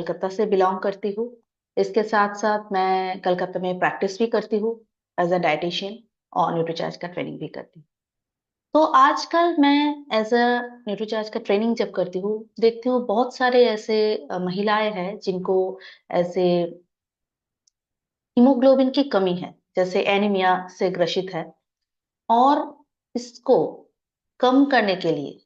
कलकत्ता से बिलोंग करती हूँ। इसके साथ साथ मैं कलकत्ता में प्रैक्टिस भी करती हूँ एज अ डाइटिशियन, और न्यूट्रीचार्ज का ट्रेनिंग भी करती हूँ। तो आजकल मैं एज अ न्यूट्रीचार्ज का ट्रेनिंग जब करती हूँ, देखती हूँ बहुत सारे ऐसे महिलाएं हैं जिनको ऐसे हीमोग्लोबिन की कमी है, जैसे एनीमिया से ग्रसित है। और इसको कम करने के लिए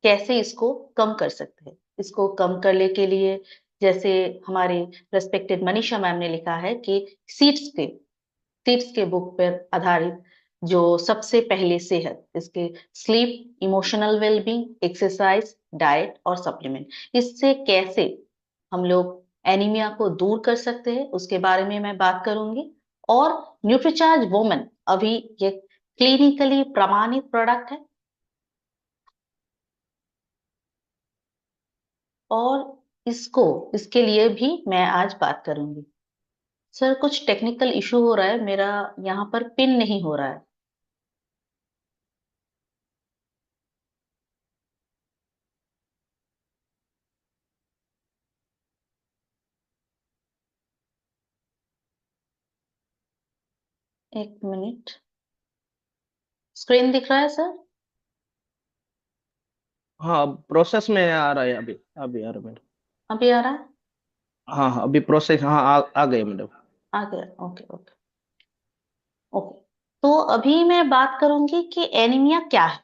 कैसे इसको कम कर सकते हैं? इसको कम करने के लिए, जैसे हमारे रेस्पेक्टेड मनीषा मैम ने लिखा है कि सीड्स के सीड्स के बुक पर आधारित जो सबसे पहले सेहत, इसके sleep, emotional wellbeing, exercise, diet और सप्लीमेंट, इससे कैसे हम लोग एनीमिया को दूर कर सकते हैं उसके बारे में मैं बात करूंगी। और न्यूट्रीचार्ज वुमेन अभी ये क्लिनिकली प्रमाणित प्रोडक्ट है, और इसके लिए भी मैं आज बात करूंगी। सर, कुछ टेक्निकल इशू हो रहा है, मेरा यहाँ पर पिन नहीं हो रहा है। एक मिनट। स्क्रीन दिख रहा है सर? हाँ, प्रोसेस में आ रहा है। अभी अभी आ रहा है मैडम। अभी आ रहा है? हाँ हाँ, अभी प्रोसेस, हाँ आ गए मैडम। आ गया। Okay okay okay. तो अभी मैं बात करूंगी कि एनीमिया क्या है,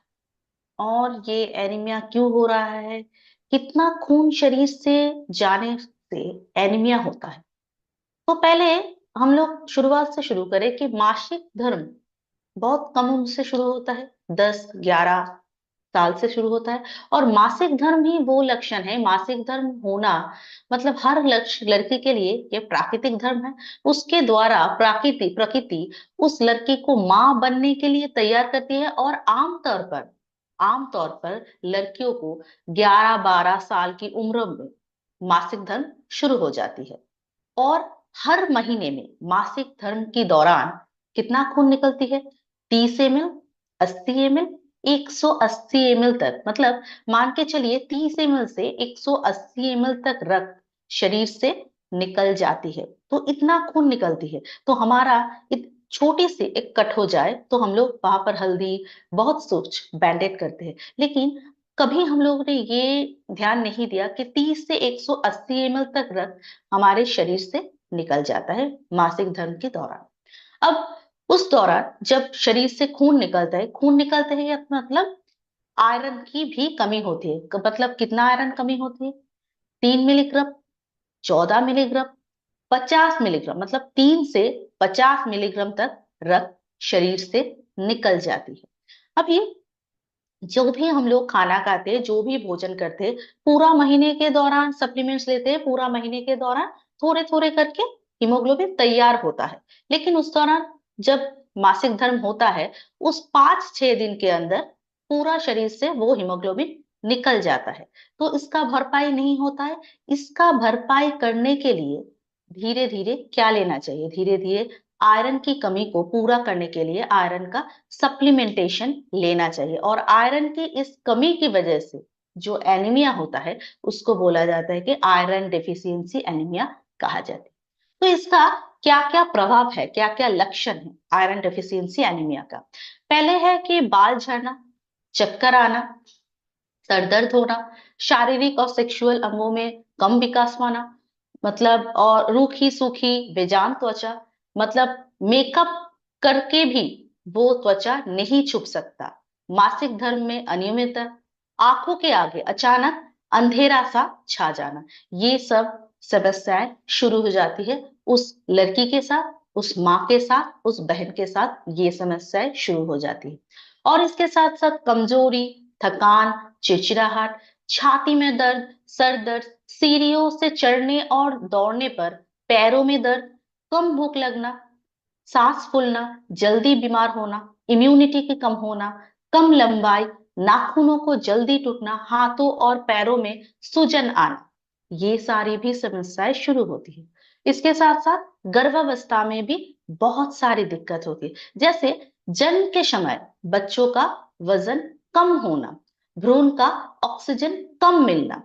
और ये एनीमिया क्यों हो रहा है, कितना खून शरीर से जाने से एनीमिया होता है। तो पहले हम लोग शुरुआत से शुरू करें कि मासिक धर्म बहुत कम उम्र से शुरू होता है, 10-11 साल से शुरू होता है। और मासिक धर्म ही वो लक्षण है, मासिक धर्म होना मतलब हर लड़की के लिए ये प्राकृतिक धर्म है। उसके द्वारा प्रकृति प्रकृति उस लड़की को मां बनने के लिए तैयार करती है, और आमतौर पर लड़कियों को 11-12 साल की उम्र में मासिक धर्म शुरू हो जाती है। और हर महीने में मासिक धर्म के दौरान कितना खून निकलती है? 30 ml, 80 ml, 180 ml तक, मतलब मान के चलिए 30 ml से 180 ml तक रक्त शरीर से निकल जाती है। तो इतना खून निकलती है, तो हमारा छोटी सी एक कट हो जाए तो हम लोग वहां पर हल्दी, बहुत सोच बैंडेड करते हैं। लेकिन कभी हम लोगों ने ये ध्यान नहीं दिया कि 30 से 180 ml तक रक्त हमारे शरीर से निकल जाता है मासिक धर्म के दौरान। अब उस दौरान जब शरीर से खून निकलता है या मतलब आयरन की भी कमी होती है। मतलब कितना आयरन कमी होती है? 3 मिलीग्राम, 14 मिलीग्राम, 50 मिलीग्राम, मतलब 3 से 50 मिलीग्राम तक रक्त शरीर से निकल जाती है। अब ये जो भी हम लोग खाना खाते हैं, जो भी भोजन करते हैं, पूरा महीने के दौरान सप्लीमेंट्स लेते हैं, पूरा महीने के दौरान थोड़े थोड़े करके हीमोग्लोबिन तैयार होता है। लेकिन उस दौरान जब मासिक धर्म होता है, उस 5-6 दिन के अंदर पूरा शरीर से वो हीमोग्लोबिन निकल जाता है। तो इसका भरपाई नहीं होता है। इसका भरपाई करने के लिए धीरे धीरे क्या लेना चाहिए? धीरे धीरे आयरन की कमी को पूरा करने के लिए आयरन का सप्लीमेंटेशन लेना चाहिए। और आयरन की इस कमी की वजह से जो एनीमिया होता है, उसको बोला जाता है कि आयरन डेफिशिएंसी एनीमिया कहा जाता है। तो इसका क्या क्या प्रभाव है, क्या क्या लक्षण है आयरन डेफिशिएंसी एनीमिया का? पहले है कि बाल झड़ना, चक्कर आना, सर दर्द होना, शारीरिक और सेक्सुअल अंगों में कम विकास होना, मतलब और रूखी सूखी बेजान त्वचा, मतलब मेकअप करके भी वो त्वचा नहीं छुप सकता। मासिक धर्म में अनियमितता, आंखों के आगे अचानक अंधेरा सा छा जाना, ये सब समस्याएं शुरू हो जाती है उस लड़की के साथ, उस माँ के साथ, उस बहन के साथ ये समस्याएं शुरू हो जाती है। और इसके साथ साथ कमजोरी, थकान, चिड़चिड़ाहट, छाती में दर्द, सर दर्द, सीढ़ियों से चढ़ने और दौड़ने पर पैरों में दर्द, कम भूख लगना, सांस फूलना, जल्दी बीमार होना, इम्यूनिटी की कम होना, कम लंबाई, नाखूनों को जल्दी टूटना, हाथों और पैरों में सूजन आना, ये सारी भी समस्याएं शुरू होती है। इसके साथ साथ गर्भावस्था में भी बहुत सारी दिक्कत होती है, जैसे जन्म के समय बच्चों का वजन कम होना, भ्रूण का ऑक्सीजन कम मिलना,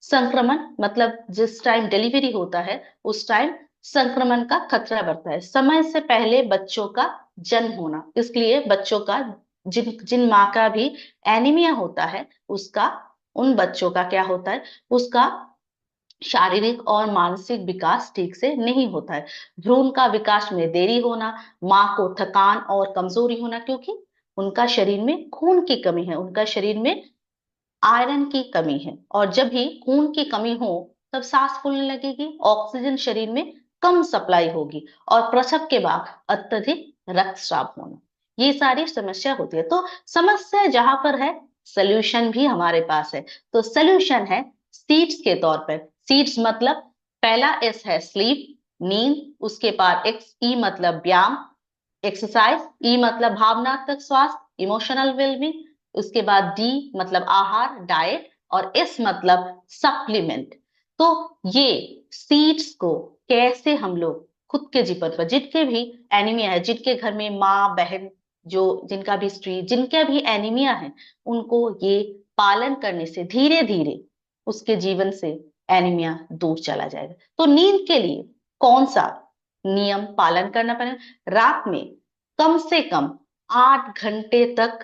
संक्रमण मतलब जिस टाइम डिलीवरी होता है उस टाइम संक्रमण का खतरा बढ़ता है, समय से पहले बच्चों का जन्म होना, इसलिए बच्चों का जिन जिन माँ का भी एनीमिया होता है उसका, उन बच्चों का क्या होता है, उसका शारीरिक और मानसिक विकास ठीक से नहीं होता है। भ्रूण का विकास में देरी होना, माँ को थकान और कमजोरी होना, क्योंकि उनका शरीर में खून की कमी है, उनका शरीर में आयरन की कमी है, और जब भी खून की कमी हो तब सांस फूलने लगेगी, ऑक्सीजन शरीर में कम सप्लाई होगी, और प्रसव के बाद अत्यधिक रक्तस्राव होना, ये सारी समस्या होती है। तो समस्या जहां पर है, सोल्यूशन भी हमारे पास है। तो सोल्यूशन है सीड्स के तौर पर। सीड्स मतलब पहला एस है स्लीप, नींद, उसके बाद एक्स ई मतलब व्यायाम, एक्सरसाइज, ई मतलब भावनात्मक स्वास्थ्य, इमोशनल वेलबींग, उसके बाद डी मतलब आहार, डाइट, और एस मतलब सप्लीमेंट। तो ये सीड्स को कैसे हम लोग खुद के जीवन पर, जिनके भी एनीमिया है, जिनके घर में माँ बहन, जो जिनका भी स्त्री, जिनका भी एनीमिया है, उनको ये पालन करने से धीरे धीरे उसके जीवन से एनीमिया दूर चला जाएगा। तो नींद के लिए कौन सा नियम पालन करना पड़ेगा? रात में कम से कम 8 घंटे तक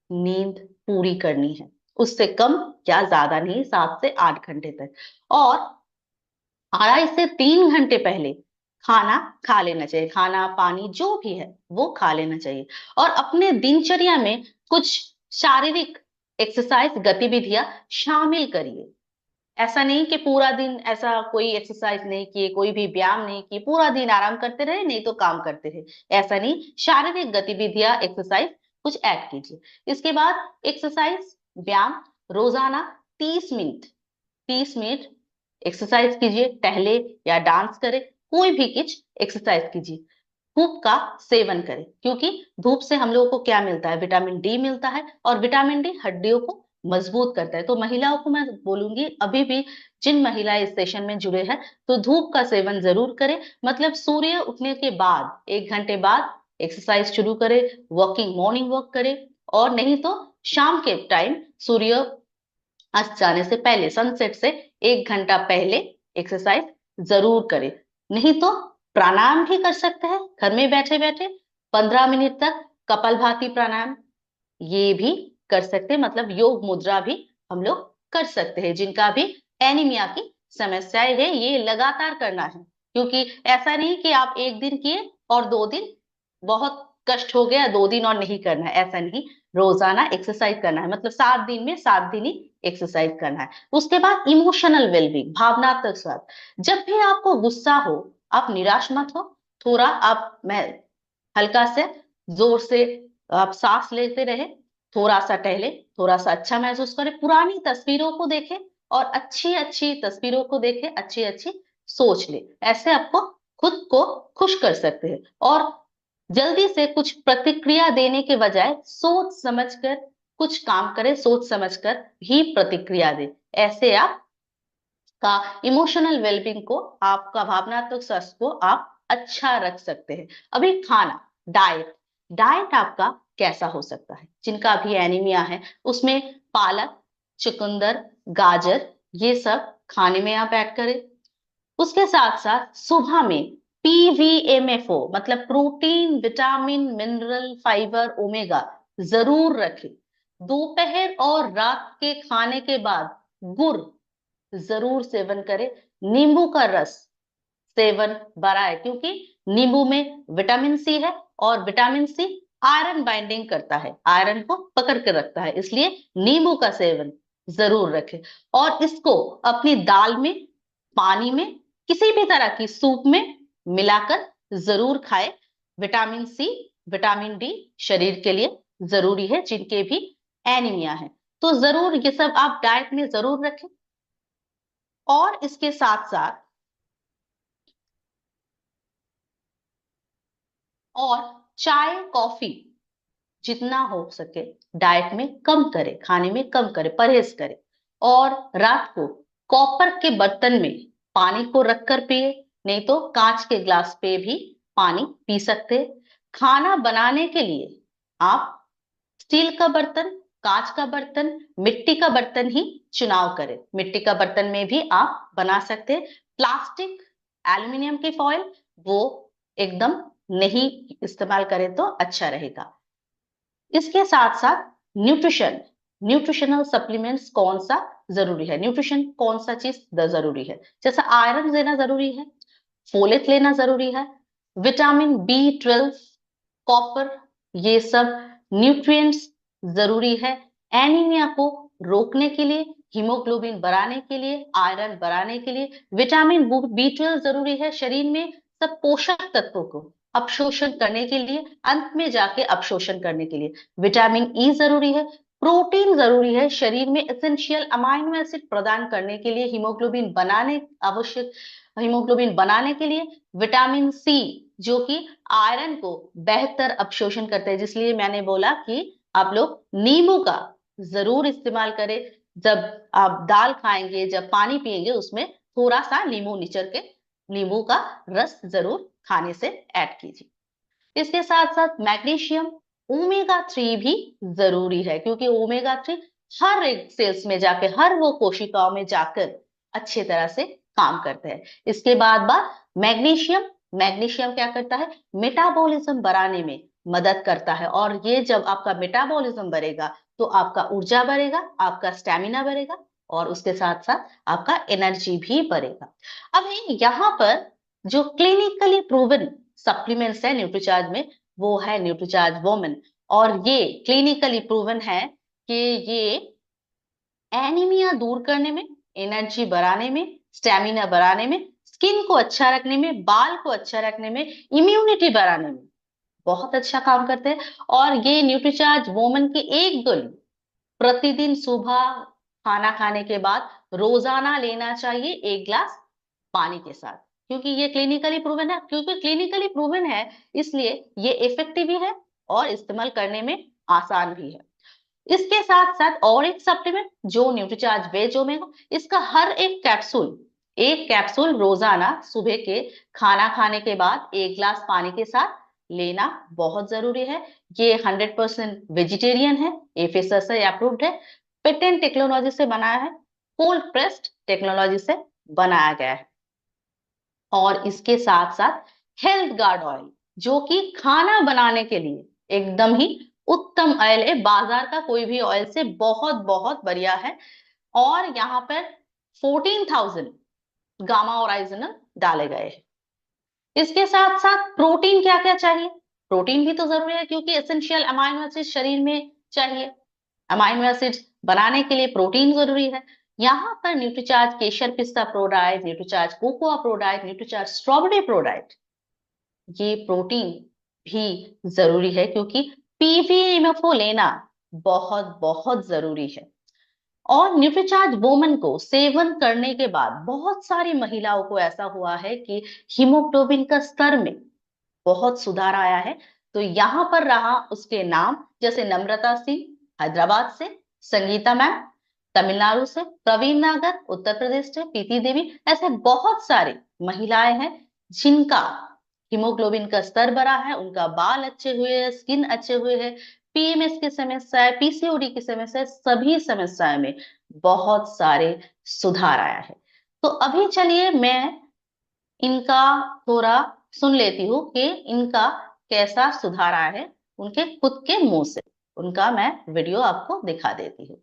नींद पूरी करनी है, उससे कम या ज्यादा नहीं, 7 से 8 घंटे तक। और 2.5 से 3 घंटे पहले खाना खा लेना चाहिए, खाना पानी जो भी है वो खा लेना चाहिए। और अपने दिनचर्या में कुछ शारीरिक एक्सरसाइज गतिविधियां शामिल करिए। ऐसा नहीं कि पूरा दिन ऐसा कोई एक्सरसाइज नहीं किए, कोई भी व्यायाम नहीं किए, पूरा दिन आराम करते रहे, नहीं तो काम करते रहे, ऐसा नहीं। शारीरिक गतिविधियां एक्सरसाइज कुछ ऐड कीजिए। इसके बाद एक्सरसाइज व्यायाम रोजाना 30 मिनट, 30 मिनट एक्सरसाइज कीजिए, टहले या डांस करे, कोई भी कुछ एक्सरसाइज कीजिए। धूप का सेवन करें, क्योंकि धूप से हम लोगों को क्या मिलता है, विटामिन डी मिलता है, और विटामिन डी हड्डियों को मजबूत करता है। तो महिलाओं को मैं बोलूंगी, अभी भी जिन महिलाएं इस सेशन में जुड़े हैं, तो धूप का सेवन जरूर करें, मतलब सूर्य उठने के बाद 1 घंटे बाद एक्सरसाइज शुरू करें, वॉकिंग, मॉर्निंग वॉक करें, और नहीं तो शाम के टाइम सूर्य अस्त जाने से पहले, सनसेट से 1 घंटा पहले एक्सरसाइज जरूर करें। नहीं तो प्राणायाम भी कर सकते हैं घर में बैठे बैठे, 15 मिनट तक कपालभाति प्राणायाम, ये भी कर सकते हैं, मतलब योग मुद्रा भी हम लोग कर सकते हैं। जिनका भी एनीमिया की समस्याएं है, ये लगातार करना है, क्योंकि ऐसा नहीं कि आप एक दिन किए और 2 दिन बहुत कष्ट हो गया, 2 दिन और नहीं करना है, ऐसा नहीं। रोजाना एक्सरसाइज करना है, मतलब 7 दिन में 7 दिन ही एक्सरसाइज करना है। उसके बाद इमोशनल वेलबींग, भावनात्मक स्वास्थ्य, जब भी आपको गुस्सा हो, आप निराश मत हो, थोड़ा आप मैं हल्का से जोर से आप सांस लेते रहे, थोड़ा सा टहले, थोड़ा सा अच्छा महसूस करें, पुरानी तस्वीरों को देखें, और अच्छी अच्छी तस्वीरों को देखें, अच्छी अच्छी सोच ले, ऐसे आपको खुद को खुश कर सकते हैं। और जल्दी से कुछ प्रतिक्रिया देने के बजाय सोच समझकर कुछ काम करें, सोच समझकर ही प्रतिक्रिया दें, ऐसे आप का इमोशनल वेलबींग को, आपका भावनात्मक स्वास्थ्य को आप अच्छा रख सकते हैं। अभी खाना, डाइट, डाइट आपका कैसा हो सकता है? जिनका भी एनीमिया है उसमें पालक, चुकंदर, गाजर, ये सब खाने में आप ऐड करें। उसके साथ साथ सुबह में पीवीएमएफओ मतलब protein, vitamin, mineral, fibre, omega जरूर रखें। दोपहर और रात के खाने के बाद गुड़ जरूर सेवन करें। नींबू का रस सेवन बढ़ाए, क्योंकि नींबू में विटामिन सी है, और विटामिन सी आयरन बाइंडिंग करता है, आयरन को पकड़ के रखता है, इसलिए नींबू का सेवन जरूर रखें। और इसको अपनी दाल में, पानी में, किसी भी तरह की सूप में मिलाकर जरूर खाएं। विटामिन सी, विटामिन डी शरीर के लिए जरूरी है, जिनके भी एनीमिया है। तो जरूर ये सब आप डाइट में जरूर रखें। और इसके साथ साथ और चाय कॉफी जितना हो सके डाइट में कम करें, खाने में कम करें, परहेज करें। और रात को कॉपर के बर्तन में पानी को रखकर पिए, नहीं तो कांच के ग्लास पे भी पानी पी सकते हैं। खाना बनाने के लिए आप स्टील का बर्तन कांच का बर्तन, मिट्टी का बर्तन ही चुनाव करें। मिट्टी का बर्तन में भी आप बना सकते हैं। प्लास्टिक, एल्युमिनियम की फॉइल वो एकदम नहीं इस्तेमाल करें तो अच्छा रहेगा। इसके साथ साथ न्यूट्रिशन, न्यूट्रिशनल सप्लीमेंट्स कौन सा जरूरी है, न्यूट्रिशन कौन सा चीज जरूरी है, जैसे आयरन लेना जरूरी है, फोलेट लेना जरूरी है, विटामिन B12, कॉपर, ये सब न्यूट्रिएंट्स जरूरी है एनीमिया को रोकने के लिए, हीमोग्लोबिन बढ़ाने के लिए, आयरन बढ़ाने के लिए। विटामिन B12 जरूरी है शरीर में सब पोषक तत्वों को अपशोषण करने के लिए, अंत में जाके अपशोषण करने के लिए। विटामिन E जरूरी है। प्रोटीन जरूरी है शरीर में एसेंशियल अमाइनो एसिड प्रदान करने के लिए, हीमोग्लोबिन बनाने आवश्यक, हीमोग्लोबिन बनाने के लिए। विटामिन C जो कि आयरन को बेहतर अपशोषण करते हैं, जिसलिए मैंने बोला कि आप लोग नींबू का जरूर इस्तेमाल करें। जब आप दाल खाएंगे, जब पानी पिएंगे, उसमें थोड़ा सा नींबू निचर के नींबू का रस जरूर खाने से ऐड कीजिए। इसके साथ साथ मैग्नीशियम, ओमेगा 3 भी जरूरी है, क्योंकि ओमेगा 3 हर एक सेल्स में जाकर, हर वो कोशिकाओं में जाकर अच्छे तरह से काम करते हैं। इसके बाद मैग्नीशियम, मैग्नीशियम क्या करता है, मेटाबॉलिज्म बढ़ाने में मदद करता है। और ये जब आपका मेटाबॉलिज्म बढ़ेगा तो आपका ऊर्जा बढ़ेगा, आपका स्टेमिना बढ़ेगा, और उसके साथ साथ आपका एनर्जी भी बढ़ेगा। अभी यहाँ पर जो क्लिनिकली प्रूवन सप्लीमेंट्स है न्यूट्रीचार्ज में, वो है न्यूट्रीचार्ज वोमेन। और ये क्लिनिकली प्रूवन है कि ये एनीमिया दूर करने में, एनर्जी बढ़ाने में, स्टेमिना बढ़ाने में, स्किन को अच्छा रखने में, बाल को अच्छा रखने में, इम्यूनिटी बढ़ाने में बहुत अच्छा काम करते हैं। और ये न्यूट्रीचार्ज वोमेन की एक गोली प्रतिदिन सुबह खाना खाने के बाद रोजाना लेना चाहिए, 1 गिलास पानी के साथ। क्योंकि ये क्लिनिकली प्रूवन है, क्योंकि क्लिनिकली प्रूवन है इसलिए ये इफेक्टिव भी है और इस्तेमाल करने में आसान भी है। इसके साथ साथ और एक सप्लीमेंट जो न्यूट्रीचार्ज वेज ओमेगा, इसका हर एक कैप्सूल रोजाना सुबह के खाना खाने के बाद 1 गिलास पानी के साथ लेना बहुत जरूरी है। ये 100% वेजिटेरियन है, एफएसएसआई अप्रूव्ड है, पेटेंट टेक्नोलॉजी से बनाया है, कोल्ड प्रेस्ड टेक्नोलॉजी से बनाया गया है। और इसके साथ साथ हेल्थ गार्ड ऑयल, जो कि खाना बनाने के लिए एकदम ही उत्तम ऑयल है, बाजार का कोई भी ऑयल से बहुत बहुत बढ़िया है। और यहाँ पर 14,000 गामा ओरिजिनल डाले गए हैं। इसके साथ साथ प्रोटीन क्या क्या चाहिए, प्रोटीन भी तो जरूरी है, क्योंकि एसेंशियल अमाइनो एसिड शरीर में चाहिए। अमाइनो एसिड बनाने के लिए प्रोटीन जरूरी है। यहाँ पर न्यूट्रीचार्ज केशर पिस्ता ProDiet, Nutricharge cocoa ProDiet, Nutricharge strawberry ProDiet, ये प्रोटीन भी जरूरी है, क्योंकि पीवीएमएफओ लेना बहुत बहुत जरूरी है। और न्यूट्रीचार्ज वोमेन को सेवन करने के बाद बहुत सारी महिलाओं को ऐसा हुआ है कि हीमोग्लोबिन का स्तर में बहुत सुधार आया है। तो यहाँ पर रहा उसके नाम, जैसे नम्रता सिंह हैदराबाद से, संगीता मैम तमिलनाडु से, प्रवीण नागर उत्तर प्रदेश से, प्रीति देवी, ऐसे बहुत सारी महिलाएं हैं जिनका हीमोग्लोबिन का स्तर बढ़ा है, उनका बाल अच्छे हुए हैं, स्किन अच्छे हुए हैं, पीएमएस की समस्या, पीसीओडी की समस्या, सभी समस्याओं में बहुत सारे सुधार आया है। तो अभी चलिए मैं इनका थोड़ा सुन लेती हूँ कि इनका कैसा सुधार आया है, उनके खुद के मुंह से उनका मैं वीडियो आपको दिखा देती हूँ।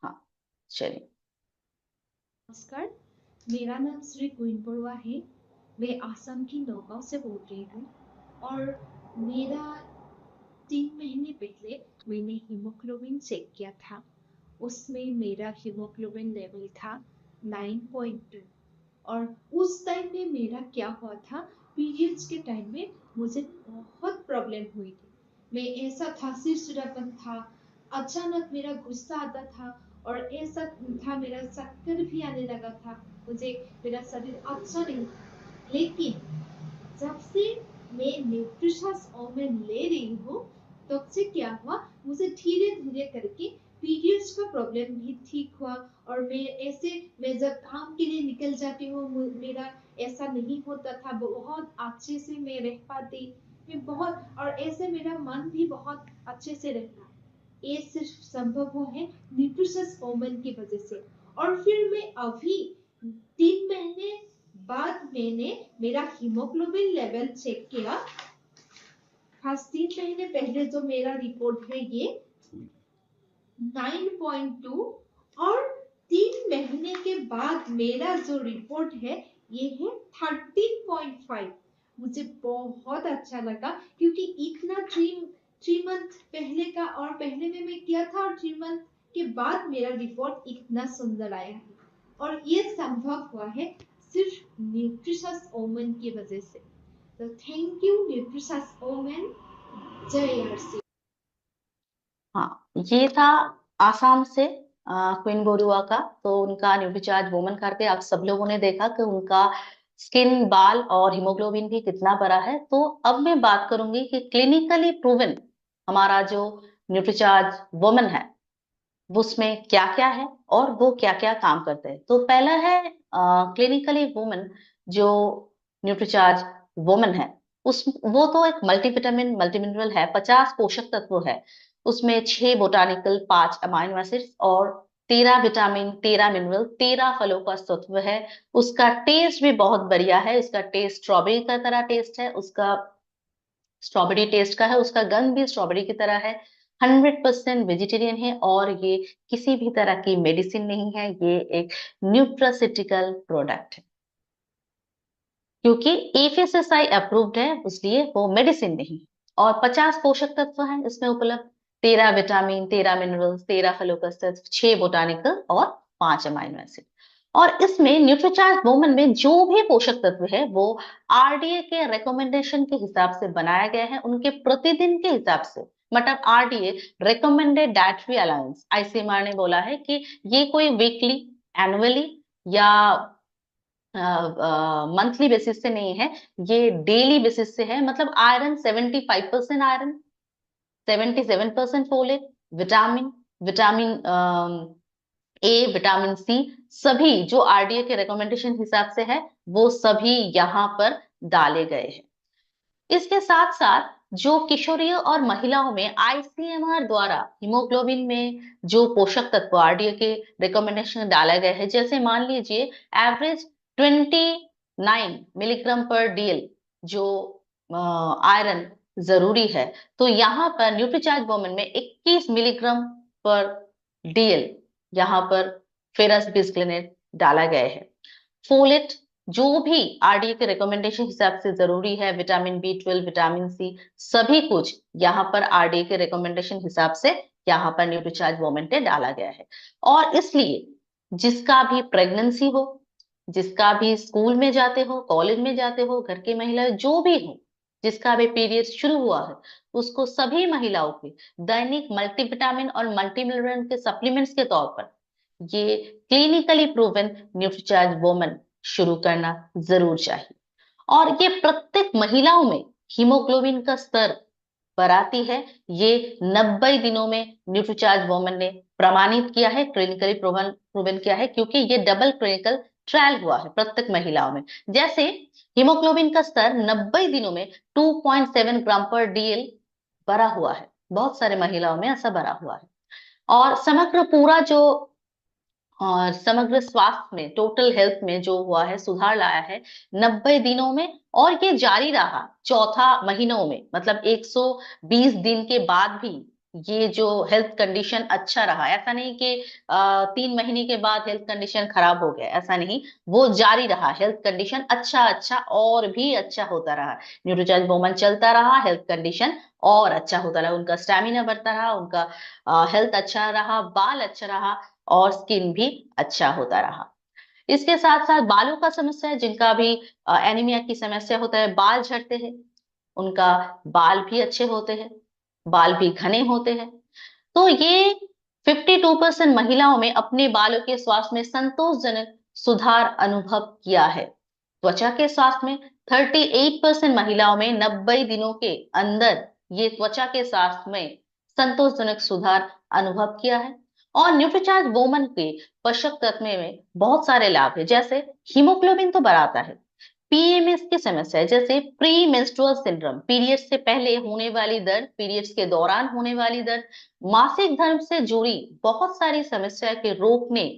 हाँ चलिए। नमस्कार, मेरा नाम श्री कुइन बरुआ है। मैं आसाम की नौगांव से बोल रही हूँ और मेरा 3 महीने पहले मैंने हीमोग्लोबिन चेक किया था। उसमें मेरा हीमोग्लोबिन लेवल था 9.2 और उस टाइम में मेरा क्या हुआ था, पीरियड्स के टाइम में मुझे बहुत प्रॉब्लम हुई थी। मैं ऐसा था, चिड़चिड़ापन था, अचानक मेरा गुस्सा आता था और ऐसा था मेरा चक्कर भी आने लगा था। मुझे मेरा शरीर अच्छा नहीं था। लेकिन जब से मैं न्यूट्रिशस ओमेन ले रही हूँ तब से क्या हुआ, मुझे धीरे धीरे करके पीरियड्स का प्रॉब्लम भी ठीक हुआ। और मैं जब काम के लिए निकल जाती हूँ, मेरा ऐसा नहीं होता था, बहुत अच्छे से मैं रह पाती, मैं बहुत, और ऐसे मेरा मन भी बहुत अच्छे से रहता। ये सिर्फ संभव हुआ है न्यूट्रिशस वुमन की वजह से। और फिर मैं अभी 3 महीने बाद मैंने मेरा हीमोग्लोबिन लेवल चेक किया। खास 3 महीने पहले जो मेरा रिपोर्ट है ये 9.2 और 3 महीने के बाद मेरा जो रिपोर्ट है ये है 13.5। मुझे बहुत अच्छा लगा क्योंकि इतना 3 मंथ पहले का और पहले में मैं किया था और 3 मंथ के बाद मेरा रिपोर्ट इतना सुंदर आया है और ये संभव हुआ है सिर्फ न्यूट्रिशस वुमन की वजह से। तो थैंक यू न्यूट्रिशस वुमन। जय आरसी। हाँ, ये था आसाम से क्वीन बोरुआ का। तो उनका न्यूट्रीचार्ज वुमन करके आप सब लोगों ने देखा कि उनका स्किन, बाल और हीमोग्लोबिन भी कितना बड़ा है। तो अब मैं बात करूंगी कि क्लिनिकली प्रूवन हमारा जो न्यूट्रीचार्ज वुमन है उसमें क्या क्या है और वो क्या क्या काम करते हैं। तो पहला है क्लिनिकली वुमन जो न्यूट्रीचार्ज वुमन है उस वो तो एक मल्टीविटामिन मल्टी मिनरल है, 50 पोषक तत्व है उसमें, 6 बोटानिकल, 5 अमाइनो एसिड्स और 13 विटामिन, 13 मिनरल, 13 फलों का तत्व है। उसका टेस्ट भी बहुत बढ़िया है, उसका टेस्ट स्ट्रॉबेरी का तरह टेस्ट है, उसका स्ट्रॉबेरी टेस्ट का है, उसका गंध भी स्ट्रॉबेरी की तरह है। 100% वेजिटेरियन है और ये किसी भी तरह की मेडिसिन नहीं है, ये एक न्यूट्रासिटिकल प्रोडक्ट है। क्योंकि एफएसएसआई अप्रूव्ड है इसलिए वो मेडिसिन नहीं। और 50 पोषक तत्व हैं इसमें उपलब्ध, 13 विटामिन, 13 मिनरल्स, 13 फलों का तत्व, 6 बोटानिकल और 5 अमाइनो एसिड। और इसमें न्यूट्रीचार्ज वुमन में जो भी पोषक तत्व है वो आरडीए के रिकमेंडेशन के हिसाब से बनाया गया है, उनके प्रतिदिन के हिसाब से। मतलब RDA recommended dietary allowance, ICMR ने बोला है कि ये कोई वीकली, एनुअली या मंथली बेसिस से नहीं है, ये डेली बेसिस से है। मतलब iron 75% iron, 77% folate, vitamin, vitamin A, vitamin C, सभी जो आरडीए के रिकमेंडेशन हिसाब से है वो सभी यहाँ पर डाले गए हैं। इसके साथ साथ जो किशोरियों और महिलाओं में आईसीएमआर द्वारा हीमोग्लोबिन में जो पोषक तत्व आरडीए के रिकमेंडेशन डाला गया है, जैसे मान लीजिए एवरेज 29 मिलीग्राम पर डीएल जो आयरन जरूरी है, तो यहाँ पर न्यूट्रीचार्ज वुमन में 21 मिलीग्राम पर डीएल यहाँ पर फेरस बिस्ग्लिनेट डाला गया है। फोलेट जो भी आरडीए के रिकमेंडेशन हिसाब से जरूरी है, विटामिन बी 12, विटामिन सी, सभी कुछ यहाँ पर आरडीए के रिकमेंडेशन हिसाब से यहाँ पर न्यूट्रीचार्ज वुमन पे डाला गया है। और इसलिए जिसका भी प्रेगनेंसी हो, जिसका भी स्कूल में जाते हो, कॉलेज में जाते हो, घर की महिलाएं जो भी हो, जिसका भी पीरियड शुरू हुआ है, उसको सभी महिलाओं के दैनिक मल्टीविटामिन और मल्टी मिनरल के सप्लीमेंट्स के तौर पर ये क्लिनिकली प्रूवन न्यूट्रीचार्ज वुमन शुरू करना जरूर चाहिए। और ये प्रत्येक महिलाओं में हीमोग्लोबिन का स्तर बढ़ाती है। ये 90 दिनों में न्यूट्रीचार्ज वुमन ने प्रमाणित किया है, क्लिनिकली प्रूवन प्रूवन किया है, क्योंकि ये डबल क्लिनिकल ट्रायल हुआ है प्रत्येक महिलाओं में। जैसे हीमोग्लोबिन का स्तर 90 दिनों में 2.7 ग्राम पर डीएल बढ़ा हुआ है, बहुत सारे महिलाओं में ऐसा बढ़ा हुआ है। और समग्र पूरा जो और समग्र स्वास्थ्य में, टोटल हेल्थ में जो हुआ है, सुधार लाया है 90 दिनों में। और ये जारी रहा चौथा महीनों में, मतलब 120 दिन के बाद भी ये जो हेल्थ कंडीशन अच्छा रहा। ऐसा नहीं कि 3 महीने के बाद हेल्थ कंडीशन खराब हो गया, ऐसा नहीं, वो जारी रहा, हेल्थ कंडीशन अच्छा अच्छा और भी अच्छा होता रहा। न्यूट्रीचार्ज वुमन चलता रहा, हेल्थ कंडीशन और अच्छा होता रहा, उनका स्टैमिना बढ़ता रहा, उनका हेल्थ अच्छा रहा, बाल अच्छा रहा और स्किन भी अच्छा होता रहा। इसके साथ साथ बालों का समस्या है, जिनका भी एनीमिया की समस्या होता है, बाल झड़ते हैं, उनका बाल भी अच्छे होते हैं, बाल भी घने होते हैं। तो ये 52% महिलाओं में अपने बालों के स्वास्थ्य में संतोषजनक सुधार अनुभव किया है। त्वचा के स्वास्थ्य में 38% महिलाओं में 90 दिनों के अंदर ये त्वचा के स्वास्थ्य में संतोषजनक सुधार अनुभव किया है। और न्यूट्रीचार्ज वुमन के पोषक तत्व में बहुत सारे लाभ है, जैसे हीमोग्लोबिन तो बढ़ाता है, पीएमएस की समस्या है, जैसे प्री मेंस्ट्रुअल सिंड्रोम, पीरियड्स से पहले होने वाली दर्द, पीरियड्स के दौरान होने वाली दर्द, मासिक धर्म से जुड़ी बहुत सारी समस्या के रोकने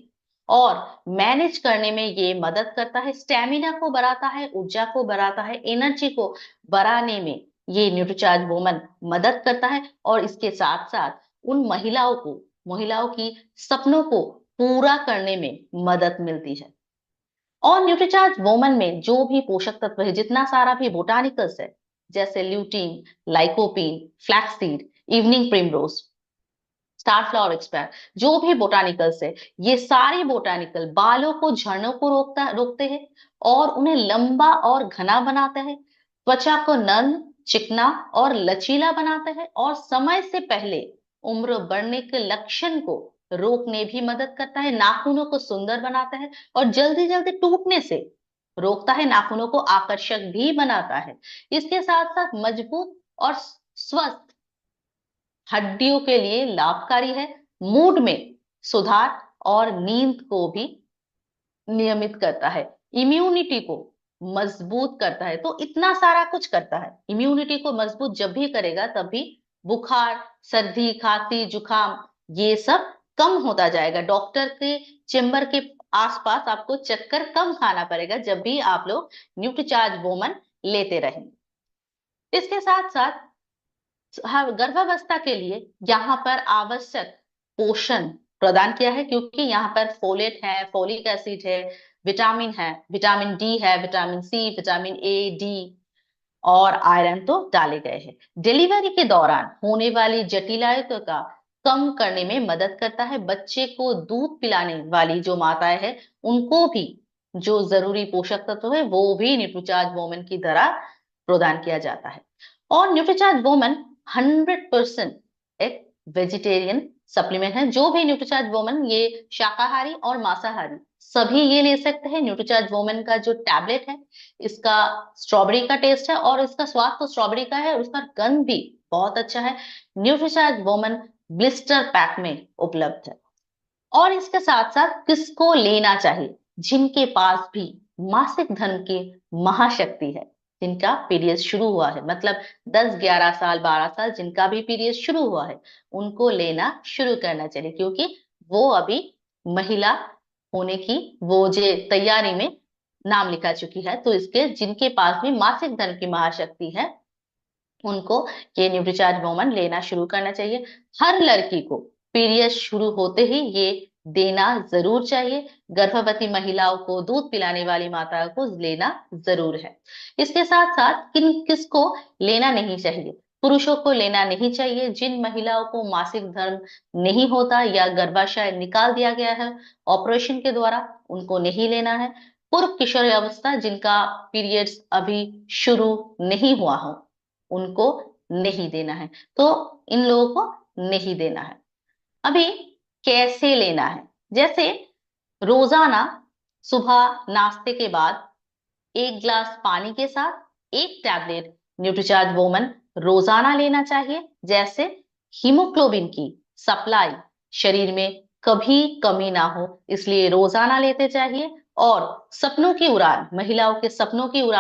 और मैनेज करने में ये मदद करता है। स्टेमिना को बढ़ाता है, ऊर्जा को बढ़ाता है, एनर्जी को बढ़ाने में ये न्यूट्रीचार्ज वुमन मदद करता है। और इसके साथ साथ उन महिलाओं की सपनों को पूरा करने में मदद मिलती है। और न्यूट्रीचार्ज वुमन में जो भी पोषक तत्व है, जितना सारा भी बोटानिकल्स है, जैसे lutein, lycopene, flaxseed, evening primrose, star flower extract, जो भी बोटानिकल्स है, ये सारे बोटानिकल बालों को झड़ने को रोकते हैं और उन्हें लंबा और घना बनाते हैं, त्वचा को नर्म, चिकना और लचीला बनाते हैं और समय से पहले उम्र बढ़ने के लक्षण को रोकने भी मदद करता है, नाखूनों को सुंदर बनाता है और जल्दी जल्दी टूटने से रोकता है, नाखूनों को आकर्षक भी बनाता है। इसके साथ साथ मजबूत और स्वस्थ हड्डियों के लिए लाभकारी है, मूड में सुधार और नींद को भी नियमित करता है, इम्यूनिटी को मजबूत करता है। तो इतना सारा कुछ करता है। इम्यूनिटी को मजबूत जब भी करेगा तभी बुखार, सर्दी, खांसी, जुकाम ये सब कम होता जाएगा। डॉक्टर के चेम्बर के आसपास आपको चक्कर कम खाना पड़ेगा जब भी आप लोग न्यूट्रीचार्ज वुमन लेते रहेंगे। इसके साथ साथ गर्भावस्था के लिए यहाँ पर आवश्यक पोषण प्रदान किया है, क्योंकि यहाँ पर फोलेट है, फोलिक एसिड है, विटामिन है, विटामिन डी है, vitamin C, vitamin A, D और आयरन तो डाले गए हैं। डिलीवरी के दौरान होने वाली जटिलताओं का कम करने में मदद करता है। बच्चे को दूध पिलाने वाली जो माताएं हैं, उनको भी जो जरूरी पोषक तत्व है वो भी न्यूट्रीचार्ज वुमन की तरह प्रदान किया जाता है। और न्यूट्रीचार्ज वुमन 100% एक वेजिटेरियन सप्लीमेंट है। जो भी न्यूट्रीचार्ज वुमन, ये शाकाहारी और मांसाहारी सभी ये ले सकते हैं। न्यूट्रीचार्ज वुमन का जो टैबलेट है, इसका स्ट्रॉबेरी का टेस्ट है और इसका स्वाद तो स्ट्रॉबेरी का है और उसका गंध भी बहुत अच्छा है। न्यूट्रीचार्ज वुमन ब्लिस्टर पैक में उपलब्ध है। और इसके साथ साथ किसको लेना चाहिए? जिनके पास भी मासिक धर्म की महाशक्ति है, जिनका पीरियड शुरू हुआ है, मतलब 10, 11 साल, 12 साल जिनका भी पीरियड शुरू हुआ है, उनको लेना शुरू करना चाहिए, क्योंकि वो अभी महिला होने की वो जो तैयारी में नाम लिखा चुकी है। तो इसके जिनके पास भी मासिक धर्म की महाशक्ति है, उनको ये न्यूट्रीचार्ज वुमन लेना शुरू करना चाहिए। हर लड़की को पीरियड शुरू होते ही ये देना जरूर चाहिए। गर्भवती महिलाओं को, दूध पिलाने वाली माताओं को लेना जरूर है। इसके साथ साथ किसको लेना नहीं चाहिए? पुरुषों को लेना नहीं चाहिए। जिन महिलाओं को मासिक धर्म नहीं होता या गर्भाशय निकाल दिया गया है ऑपरेशन के द्वारा, उनको नहीं लेना है। पूर्व किशोर अवस्था, जिनका पीरियड्स अभी शुरू नहीं हुआ हो, उनको नहीं देना है। तो इन लोगों को नहीं देना है। अभी कैसे लेना है? जैसे रोजाना सुबह नाश्ते के बाद 1 ग्लास पानी के साथ 1 टैबलेट न्यूट्रीचार्ज वुमन रोजाना लेना चाहिए। जैसे हीमोग्लोबिन की सप्लाई शरीर में कभी कमी ना हो, इसलिए रोजाना लेते चाहिए। और सपनों की उड़ान, महिलाओं के सपनों की उड़ान